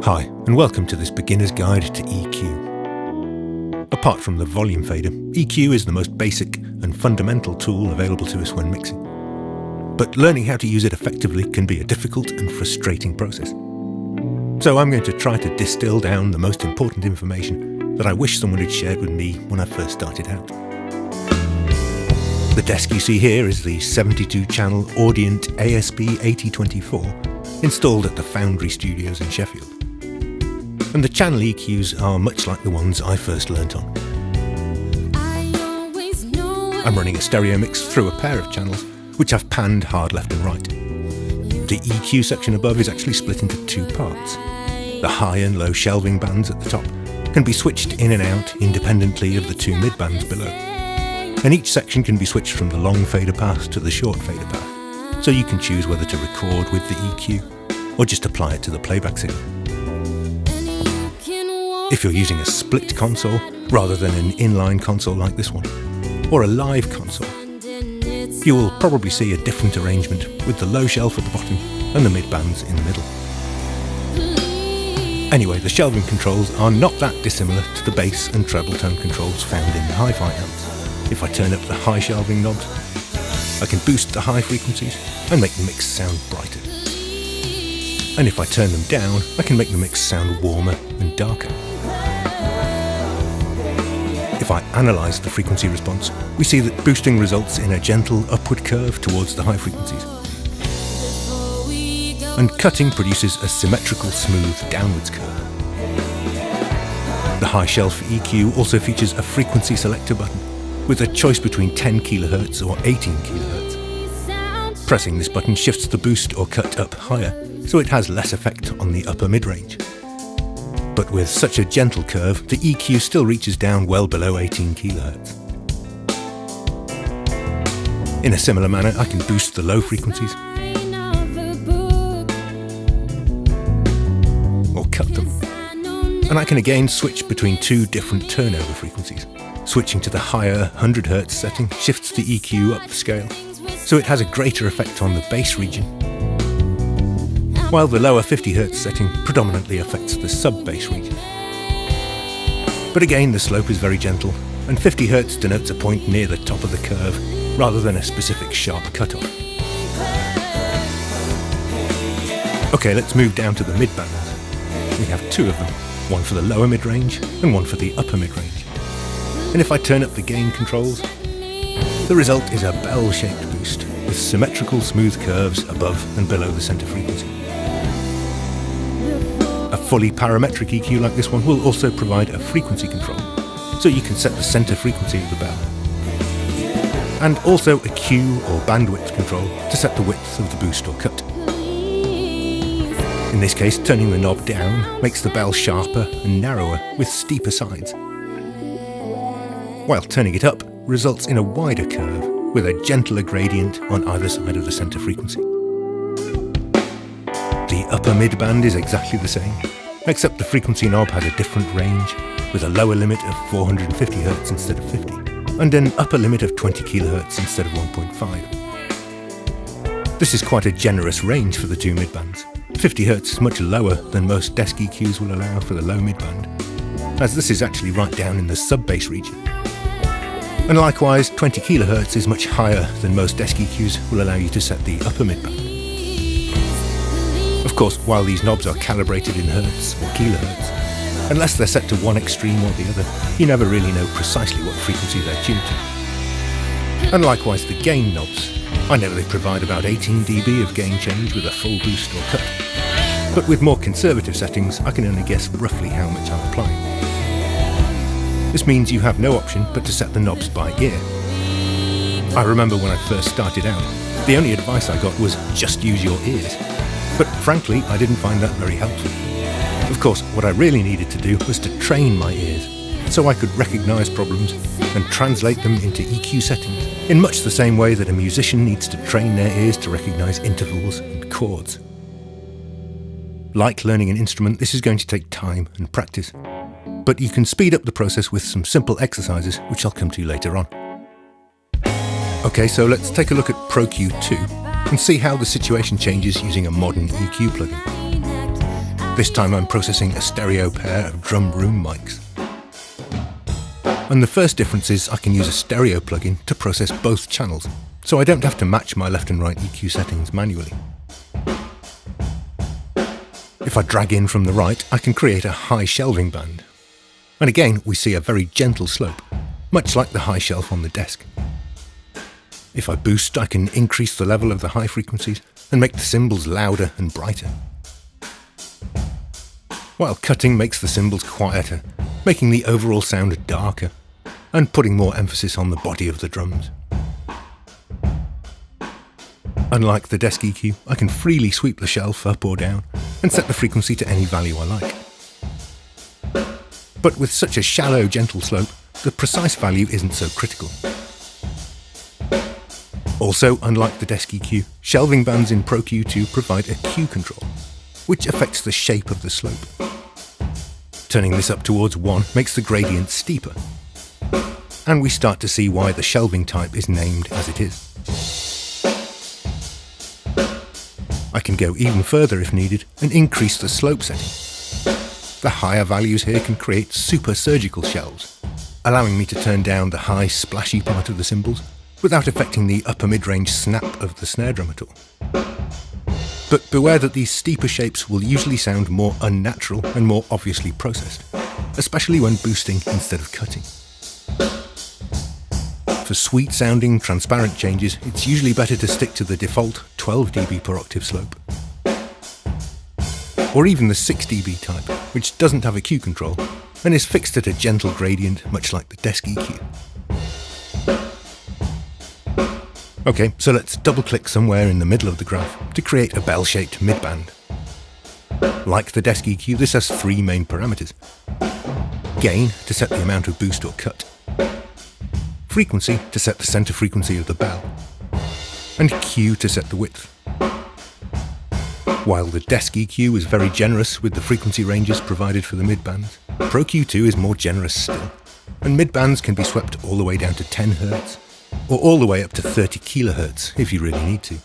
Hi, and welcome to this beginner's guide to EQ. Apart from the volume fader, EQ is the most basic and fundamental tool available to us when mixing. But learning how to use it effectively can be a difficult and frustrating process. So I'm going to try to distill down the most important information that I wish someone had shared with me when I first started out. The desk you see here is the 72-channel Audient ASP8024 installed at the Foundry Studios in Sheffield. And the channel EQs are much like the ones I first learnt on. I'm running a stereo mix through a pair of channels, which I've panned hard left and right. The EQ section above is actually split into two parts. The high and low shelving bands at the top can be switched in and out independently of the two mid bands below. And each section can be switched from the long fader path to the short fader path, so you can choose whether to record with the EQ or just apply it to the playback signal. If you're using a split console rather than an inline console like this one, or a live console, you will probably see a different arrangement with the low shelf at the bottom and the mid bands in the middle. Anyway, the shelving controls are not that dissimilar to the bass and treble tone controls found in the hi-fi amps. If I turn up the high shelving knobs, I can boost the high frequencies and make the mix sound brighter. And if I turn them down, I can make the mix sound warmer and darker. If I analyse the frequency response, we see that boosting results in a gentle upward curve towards the high frequencies. And cutting produces a symmetrical, smooth downwards curve. The high shelf EQ also features a frequency selector button with a choice between 10 kHz or 18 kHz. Pressing this button shifts the boost or cut up higher, so it has less effect on the upper mid-range. But with such a gentle curve, the EQ still reaches down well below 18 kHz. In a similar manner, I can boost the low frequencies or cut them. And I can again switch between two different turnover frequencies. Switching to the higher 100 Hz setting shifts the EQ up the scale, so it has a greater effect on the bass region, while the lower 50 Hz setting predominantly affects the sub-bass region. But again, the slope is very gentle, and 50 Hz denotes a point near the top of the curve rather than a specific sharp cutoff. Okay, let's move down to the mid-bands. We have two of them, one for the lower mid-range and one for the upper mid-range. And if I turn up the gain controls, the result is a bell-shaped boost with symmetrical smooth curves above and below the center frequency. A fully parametric EQ like this one will also provide a frequency control, so you can set the center frequency of the bell. And also a Q or bandwidth control to set the width of the boost or cut. In this case, turning the knob down makes the bell sharper and narrower with steeper sides, while turning it up results in a wider curve with a gentler gradient on either side of the center frequency. The upper mid-band is exactly the same, except the frequency knob has a different range, with a lower limit of 450 Hz instead of 50, and an upper limit of 20 kHz instead of 1.5. This is quite a generous range for the two mid-bands. 50 Hz is much lower than most desk EQs will allow for the low mid-band, as this is actually right down in the sub-bass region. And likewise, 20 kHz is much higher than most desk EQs will allow you to set the upper mid-band. Of course, while these knobs are calibrated in Hertz or kilohertz, unless they're set to one extreme or the other, you never really know precisely what frequency they're tuned to. And likewise the gain knobs. I know they provide about 18 dB of gain change with a full boost or cut, but with more conservative settings, I can only guess roughly how much I'm applying. This means you have no option but to set the knobs by ear. I remember when I first started out, the only advice I got was just use your ears. But frankly, I didn't find that very helpful. Of course, what I really needed to do was to train my ears, so I could recognise problems and translate them into EQ settings, in much the same way that a musician needs to train their ears to recognise intervals and chords. Like learning an instrument, this is going to take time and practice. But you can speed up the process with some simple exercises, which I'll come to later on. Okay, so let's take a look at Pro-Q 2 and see how the situation changes using a modern EQ plugin. This time I'm processing a stereo pair of drum room mics. And the first difference is I can use a stereo plugin to process both channels, so I don't have to match my left and right EQ settings manually. If I drag in from the right, I can create a high shelving band. And again, we see a very gentle slope, much like the high shelf on the desk. If I boost, I can increase the level of the high frequencies and make the cymbals louder and brighter. While cutting makes the cymbals quieter, making the overall sound darker, and putting more emphasis on the body of the drums. Unlike the desk EQ, I can freely sweep the shelf up or down and set the frequency to any value I like. But with such a shallow, gentle slope, the precise value isn't so critical. Also, unlike the desk EQ, shelving bands in Pro-Q2 provide a Q control, which affects the shape of the slope. Turning this up towards 1 makes the gradient steeper, and we start to see why the shelving type is named as it is. I can go even further if needed and increase the slope setting. The higher values here can create super surgical shelves, allowing me to turn down the high splashy part of the cymbals without affecting the upper mid-range snap of the snare drum at all. But beware that these steeper shapes will usually sound more unnatural and more obviously processed, especially when boosting instead of cutting. For sweet-sounding, transparent changes, it's usually better to stick to the default 12 dB per octave slope. Or even the 6 dB type, which doesn't have a Q control and is fixed at a gentle gradient, much like the desk EQ. Okay, so let's double-click somewhere in the middle of the graph to create a bell-shaped midband. Like the desk EQ, this has 3 main parameters. Gain, to set the amount of boost or cut. Frequency, to set the center frequency of the bell. And Q, to set the width. While the desk EQ is very generous with the frequency ranges provided for the midbands, Pro-Q2 is more generous still, and midbands can be swept all the way down to 10 Hz, or all the way up to 30 kHz if you really need to.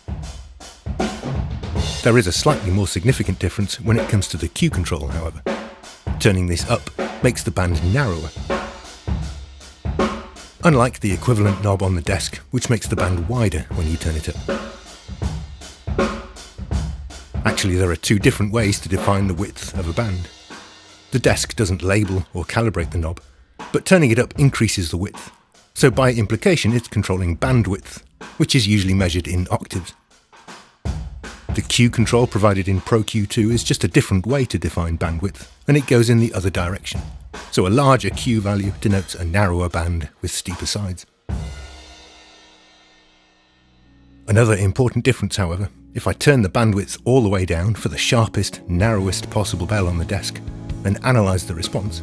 There is a slightly more significant difference when it comes to the Q control, however. Turning this up makes the band narrower. Unlike the equivalent knob on the desk, which makes the band wider when you turn it up. Actually, there are 2 different ways to define the width of a band. The desk doesn't label or calibrate the knob, but turning it up increases the width. So by implication, it's controlling bandwidth, which is usually measured in octaves. The Q control provided in Pro-Q2 is just a different way to define bandwidth, and it goes in the other direction. So a larger Q value denotes a narrower band with steeper sides. Another important difference, however, if I turn the bandwidth all the way down for the sharpest, narrowest possible bell on the desk, and analyse the response.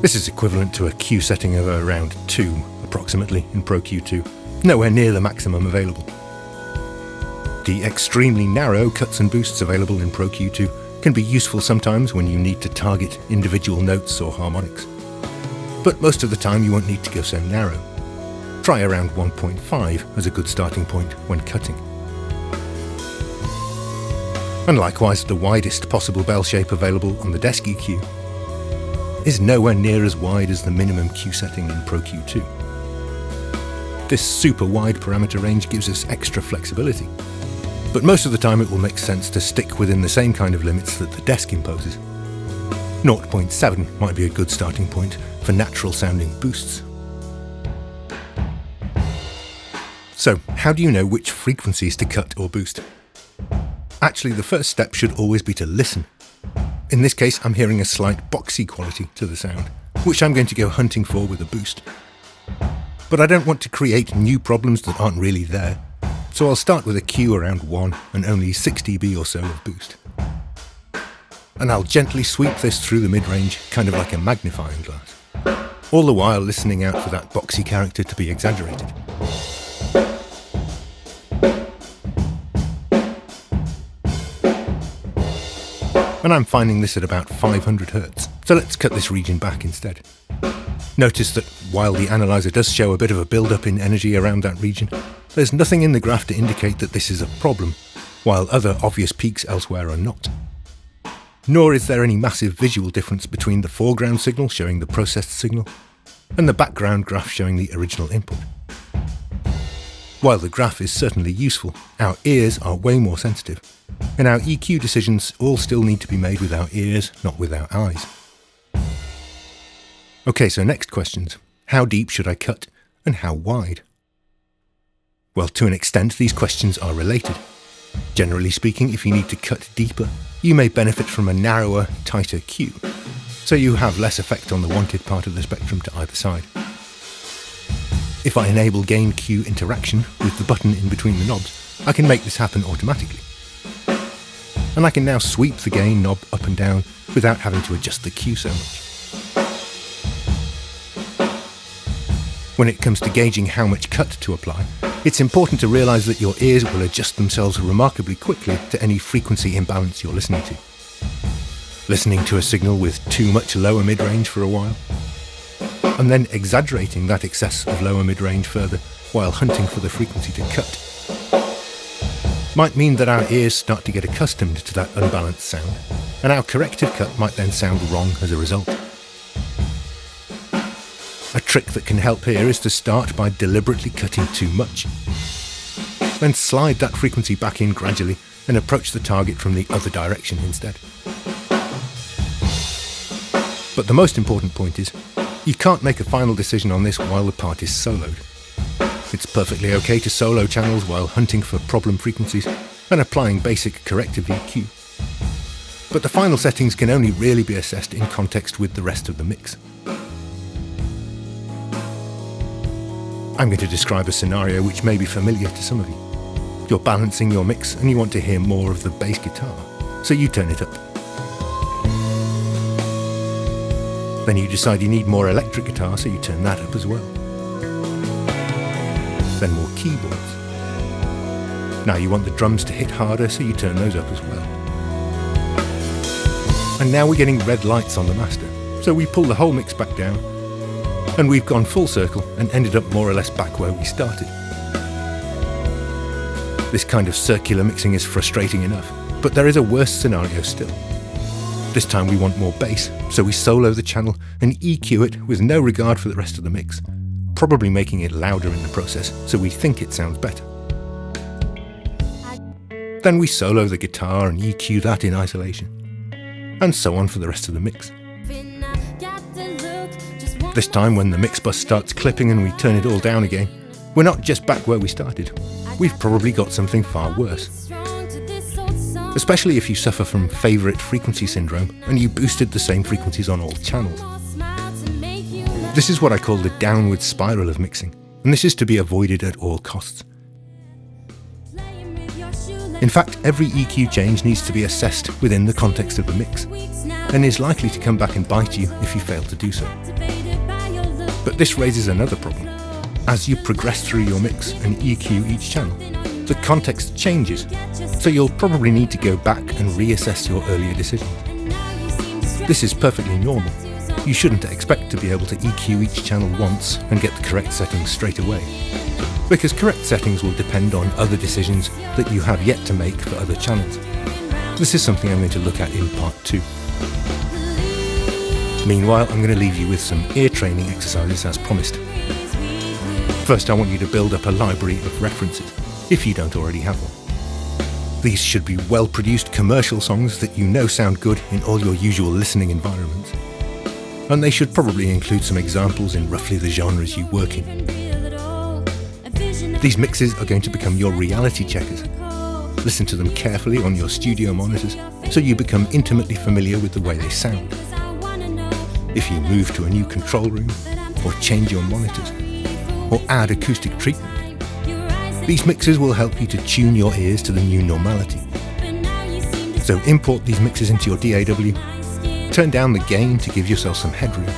This is equivalent to a Q setting of around 2, approximately, in Pro-Q2, nowhere near the maximum available. The extremely narrow cuts and boosts available in Pro-Q2 can be useful sometimes when you need to target individual notes or harmonics. But most of the time you won't need to go so narrow. Try around 1.5 as a good starting point when cutting. And likewise, the widest possible bell shape available on the desk EQ is nowhere near as wide as the minimum Q setting in Pro-Q2. This super wide parameter range gives us extra flexibility, but most of the time it will make sense to stick within the same kind of limits that the desk imposes. 0.7 might be a good starting point for natural sounding boosts. So, how do you know which frequencies to cut or boost? Actually, the first step should always be to listen. In this case, I'm hearing a slight boxy quality to the sound, which I'm going to go hunting for with a boost. But I don't want to create new problems that aren't really there, so I'll start with a Q around 1 and only 6 dB or so of boost. And I'll gently sweep this through the mid-range, kind of like a magnifying glass, all the while listening out for that boxy character to be exaggerated. And I'm finding this at about 500 Hz, so let's cut this region back instead. Notice that while the analyzer does show a bit of a build-up in energy around that region, there's nothing in the graph to indicate that this is a problem, while other obvious peaks elsewhere are not. Nor is there any massive visual difference between the foreground signal showing the processed signal and the background graph showing the original input. While the graph is certainly useful, our ears are way more sensitive, and our EQ decisions all still need to be made with our ears, not with our eyes. Okay, so next questions. How deep should I cut, and how wide? Well, to an extent, these questions are related. Generally speaking, if you need to cut deeper, you may benefit from a narrower, tighter Q, so you have less effect on the wanted part of the spectrum to either side. If I enable gain Q interaction with the button in between the knobs, I can make this happen automatically. And I can now sweep the gain knob up and down without having to adjust the Q so much. When it comes to gauging how much cut to apply, it's important to realise that your ears will adjust themselves remarkably quickly to any frequency imbalance you're listening to. Listening to a signal with too much lower mid-range for a while, and then exaggerating that excess of lower mid-range further while hunting for the frequency to cut, might mean that our ears start to get accustomed to that unbalanced sound, and our corrective cut might then sound wrong as a result. A trick that can help here is to start by deliberately cutting too much, then slide that frequency back in gradually and approach the target from the other direction instead. But the most important point is, you can't make a final decision on this while the part is soloed. It's perfectly okay to solo channels while hunting for problem frequencies and applying basic corrective EQ. But the final settings can only really be assessed in context with the rest of the mix. I'm going to describe a scenario which may be familiar to some of you. You're balancing your mix and you want to hear more of the bass guitar, so you turn it up. Then you decide you need more electric guitar, so you turn that up as well. Then more keyboards. Now you want the drums to hit harder, so you turn those up as well. And now we're getting red lights on the master, so we pull the whole mix back down, and we've gone full circle and ended up more or less back where we started. This kind of circular mixing is frustrating enough, but there is a worse scenario still. This time we want more bass, so we solo the channel and EQ it with no regard for the rest of the mix, probably making it louder in the process so we think it sounds better. Then we solo the guitar and EQ that in isolation, and so on for the rest of the mix. This time when the mix bus starts clipping and we turn it all down again, we're not just back where we started, we've probably got something far worse. Especially if you suffer from favourite frequency syndrome and you boosted the same frequencies on all channels. This is what I call the downward spiral of mixing, and this is to be avoided at all costs. In fact, every EQ change needs to be assessed within the context of the mix, and is likely to come back and bite you if you fail to do so. But this raises another problem. As you progress through your mix and EQ each channel, the context changes, so you'll probably need to go back and reassess your earlier decisions. This is perfectly normal. You shouldn't expect to be able to EQ each channel once and get the correct settings straight away, because correct settings will depend on other decisions that you have yet to make for other channels. This is something I'm going to look at in part 2. Meanwhile, I'm going to leave you with some ear training exercises as promised. First, I want you to build up a library of references, if you don't already have one. These should be well-produced commercial songs that you know sound good in all your usual listening environments. And they should probably include some examples in roughly the genres you work in. These mixes are going to become your reality checkers. Listen to them carefully on your studio monitors so you become intimately familiar with the way they sound. If you move to a new control room, or change your monitors, or add acoustic treatment, these mixes will help you to tune your ears to the new normality. So import these mixes into your DAW, turn down the gain to give yourself some headroom,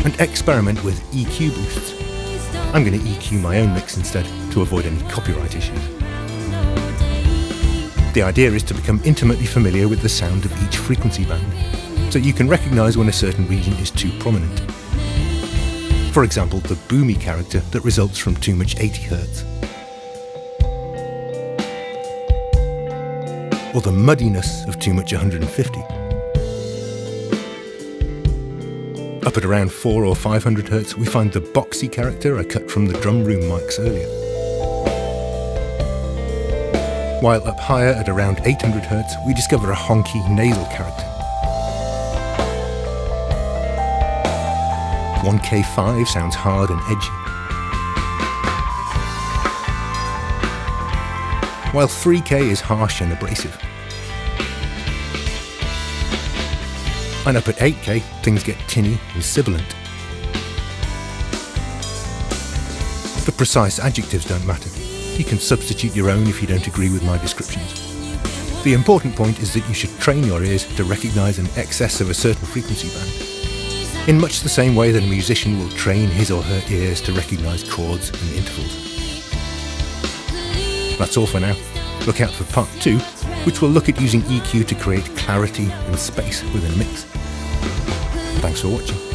and experiment with EQ boosts. I'm going to EQ my own mix instead to avoid any copyright issues. The idea is to become intimately familiar with the sound of each frequency band, so you can recognise when a certain region is too prominent. For example, the boomy character that results from too much 80 Hz. or the muddiness of too much 150. Up at around 400 or 500 Hz, we find the boxy character I cut from the drum room mics earlier. While up higher at around 800 Hz, we discover a honky nasal character. 1K5 sounds hard and edgy, while 3K is harsh and abrasive. And up at 8K, things get tinny and sibilant. The precise adjectives don't matter. You can substitute your own if you don't agree with my descriptions. The important point is that you should train your ears to recognise an excess of a certain frequency band, in much the same way that a musician will train his or her ears to recognise chords and intervals. That's all for now. Look out for part 2, which will look at using EQ to create clarity and space within a mix. Thanks for watching.